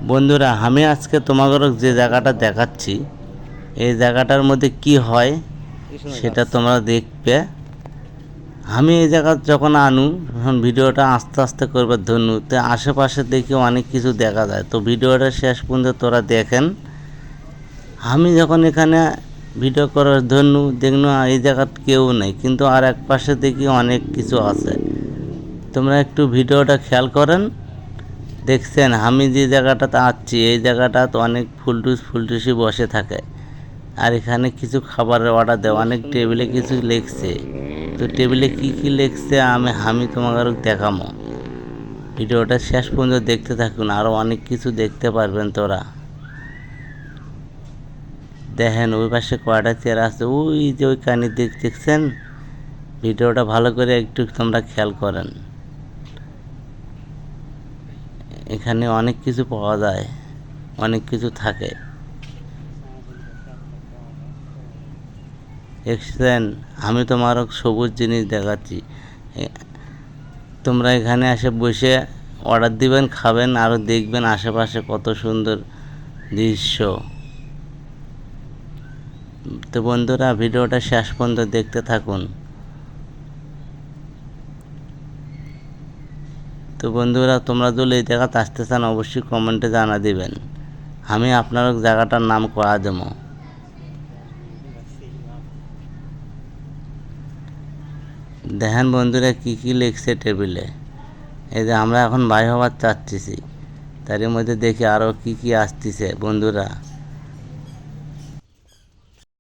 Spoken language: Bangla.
বন্ধুরা, আমি আজকে তোমাদের যে জায়গাটা দেখাচ্ছি, এই জায়গাটার মধ্যে কি হয় সেটা তোমরা দেখবে। আমি এই জায়গা যখন আনু তখন ভিডিওটা আস্তে আস্তে করবে ধনু, তো আশেপাশে দেখি অনেক কিছু দেখা যায়। তো ভিডিওটা শেষ পর্যন্ত তোরা দেখেন। আমি যখন এখানে ভিডিও করার ধনু দেখনো এই জায়গাত কেউ নেই, কিন্তু আর এক পাশে দেখি অনেক কিছু আছে। তোমরা একটু ভিডিওটা খেয়াল করেন। দেখছেন আমি যে জায়গাটাতে আসছি, এই জায়গাটা তো অনেক ফুলটুসি বসে থাকে, আর এখানে কিছু খাবারের অর্ডার দেয়। অনেক টেবিলে কিছু লেখছে, তো টেবিলে কি কি লেখছে আমি তোমাদের দেখাবো। ভিডিওটা শেষ পর্যন্ত দেখতে থাকুন, আরও অনেক কিছু দেখতে পারবেন তোরা। দেখেন ওই পাশে কয়টা চেয়ার আছে, ওই যে ওই কানি দেখছেন। ভিডিওটা ভালো করে একটু তোমরা খেয়াল করেন। এখানে অনেক কিছু পাওয়া যায়, অনেক কিছু থাকে। দেখছেন আমি তোমার সবুজ জিনিস দেখাচ্ছি। তোমরা এখানে এসে বসে অর্ডার দিবেন, খাবেন, আরও দেখবেন আশেপাশে কত সুন্দর দৃশ্য। তো বন্ধুরা, ভিডিওটা শেষ পর্যন্ত দেখতে থাকুন। তো বন্ধুরা, তোমরা যদি এই জায়গাতে আসতে চান অবশ্যই কমেন্টে জানা দিবেন, আমি আপনার জায়গাটার নাম করা দেবো। দেখেন বন্ধুরা কি কি লিখছে টেবিলে। এই যে আমরা এখন ভাই হওয়ার চাচ্ছি, তার মধ্যে দেখি আরও কি কি আসতেছে বন্ধুরা।